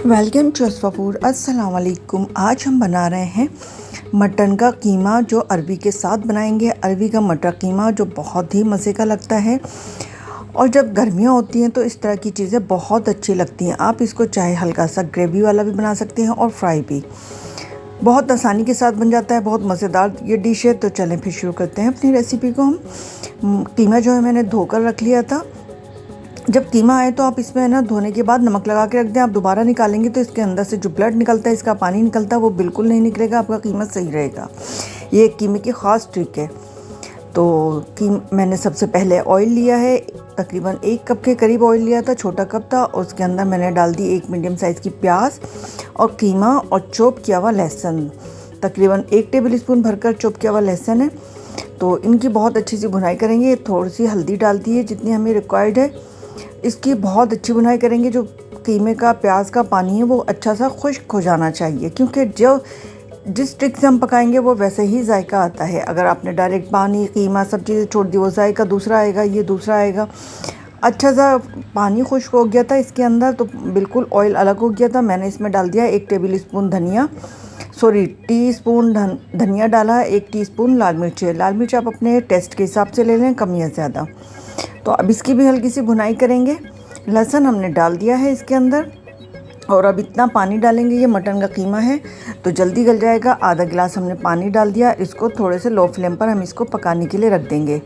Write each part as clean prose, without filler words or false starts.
Welcome to अस्फा food. अस्सलाम वालेकुम। आज हम बना रहे हैं मटन का कीमा, जो अरबी के साथ बनाएंगे। अरबी का मटर कीमा जो बहुत ही मज़े का लगता है, और जब गर्मियाँ होती हैं तो इस तरह की चीज़ें बहुत अच्छी लगती हैं। आप इसको चाहे हल्का सा ग्रेवी वाला भी बना सकते हैं और फ्राई भी। बहुत आसानी के साथ बन जाता है, बहुत मज़ेदार ये डिश है। तो चलें फिर शुरू करते हैं अपनी रेसिपी को। हम कीमा जो है मैंने धोकर रख लिया था। जब कीमा आए तो आप इसमें ना धोने के बाद नमक लगा के रख दें। आप दोबारा निकालेंगे तो इसके अंदर से जो ब्लड निकलता है, इसका पानी निकलता है, वो बिल्कुल नहीं निकलेगा, आपका कीमा सही रहेगा। ये एक कीमे की ख़ास ट्रिक है। तो मैंने सबसे पहले ऑयल लिया है, तकरीबन 1 कप के करीब ऑयल लिया था, छोटा कप था। और उसके अंदर मैंने डाल दी 1 मीडियम साइज़ की प्याज और कीमा और चॉप किया हुआ लहसुन। तकरीबन 1 टेबल स्पून भरकर चॉप किया हुआ लहसुन है। तो इनकी बहुत अच्छी सी भुनाई करेंगे। थोड़ी सी हल्दी डाल दी है जितनी हमें रिक्वायर्ड है। इसकी बहुत अच्छी भुनाई करेंगे। जो कीमे का प्याज का पानी है वो अच्छा सा खुश्क हो जाना चाहिए, क्योंकि जो जिस ट्रिक से हम पकाएंगे वो वैसे ही जायका आता है। अगर आपने डायरेक्ट पानी कीमा सब चीज़ें छोड़ दी, वो जायका दूसरा आएगा, ये दूसरा आएगा। अच्छा सा पानी खुश्क हो गया था इसके अंदर, तो बिल्कुल ऑयल अलग हो गया था। मैंने इसमें डाल दिया 1 टेबल स्पून टीस्पून धनिया डाला, 1 टीस्पून लाल मिर्च। लाल मिर्च आप अपने टेस्ट के हिसाब से ले लें, कम या ज़्यादा। तो अब इसकी भी हल्की सी भुनाई करेंगे। लहसुन हमने डाल दिया है इसके अंदर, और अब इतना पानी डालेंगे, ये मटन का कीमा है तो जल्दी गल जाएगा। आधा गिलास हमने पानी डाल दिया। इसको थोड़े से लो फ्लेम पर हम इसको पकाने के लिए रख देंगे।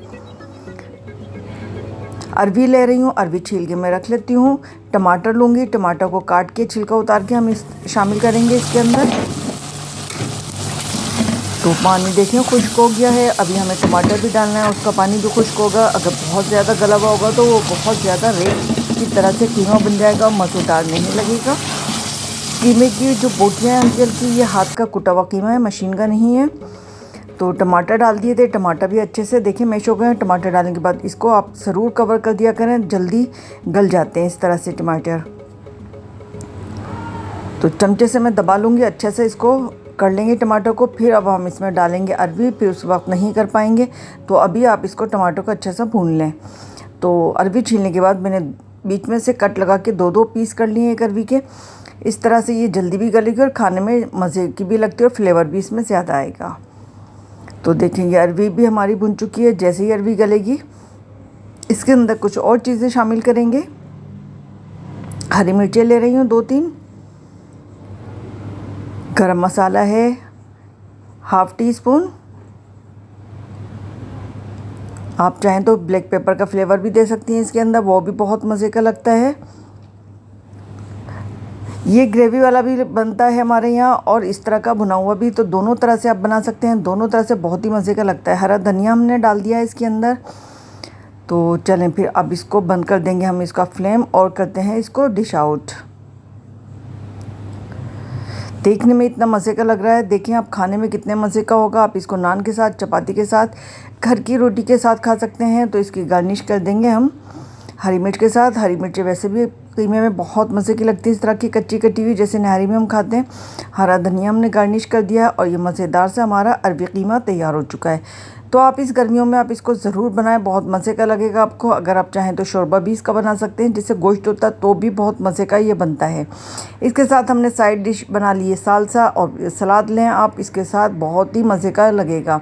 अरबी ले रही हूँ, अरबी छील के मैं रख लेती हूँ। टमाटर लूँगी, टमाटर को काट के छिलका उतार के हम शामिल करेंगे इसके अंदर। तो पानी देखें खुश्क हो गया है। अभी हमें टमाटर भी डालना है, उसका पानी भी खुश्क होगा। अगर बहुत ज़्यादा गला हुआ होगा तो वो बहुत ज़्यादा रेत की तरह से कीमा बन जाएगा, मज़ेदार नहीं लगेगा। कीमे की जो बोटियाँ हैं अंकल की, ये हाथ का कुटा हुआ कीमा है, मशीन का नहीं है। तो टमाटर डाल दिए थे, टमाटर भी अच्छे से देखें मैश हो गए हैं। टमाटर डालने के बाद इसको आप ज़रूर कवर कर दिया करें, जल्दी गल जाते हैं इस तरह से टमाटर। तो चमचे से मैं दबा लूँगी, अच्छे से इसको कर लेंगे टमाटर को। फिर अब हम इसमें डालेंगे अरबी, फिर उस वक्त नहीं कर पाएंगे। तो अभी आप इसको टमाटर को अच्छा सा भून लें। तो अरबी छीलने के बाद मैंने बीच में से कट लगा के 2-2 पीस कर लिए एक अरबी के। इस तरह से ये जल्दी भी गलेगी और खाने में मज़े की भी लगती है, और फ्लेवर भी इसमें ज़्यादा आएगा। तो देखें ये अरबी भी हमारी भुन चुकी है। जैसे ही अरबी गलेगी, इसके अंदर कुछ और चीज़ें शामिल करेंगे। हरी मिर्चें ले रही हूँ 2-3, गरम मसाला है 1/2 टीस्पून। आप चाहें तो ब्लैक पेपर का फ्लेवर भी दे सकती हैं इसके अंदर, वो भी बहुत मज़े का लगता है। ये ग्रेवी वाला भी बनता है हमारे यहाँ, और इस तरह का भुना हुआ भी। तो दोनों तरह से आप बना सकते हैं, दोनों तरह से बहुत ही मज़े का लगता है। हरा धनिया हमने डाल दिया है इसके अंदर। तो चलें फिर अब इसको बंद कर देंगे हम इसका फ्लेम, और करते हैं इसको डिश आउट। देखने में इतना मज़े का लग रहा है, देखें आप खाने में कितने मज़े का होगा। आप इसको नान के साथ, चपाती के साथ, घर की रोटी के साथ खा सकते हैं। तो इसकी गार्निश कर देंगे हम हरी मिर्च के साथ। हरी मिर्च वैसे भी कीमे में बहुत मज़े की लगती है, इस तरह की कच्ची कटी हुई, जैसे नहारी में हम खाते हैं। हरा धनिया हमने गार्निश कर दिया, और ये मज़ेदार से हमारा अरबी कीमा तैयार हो चुका है। तो आप इस गर्मियों में आप इसको ज़रूर बनाएं, बहुत मज़े का लगेगा आपको। अगर आप चाहें तो शोरबा भी इसका बना सकते हैं, जिससे गोश्त होता है, तो भी बहुत मज़े का ये बनता है। इसके साथ हमने साइड डिश बना ली है सालसा, और सलाद लें आप इसके साथ, बहुत ही मज़े का लगेगा।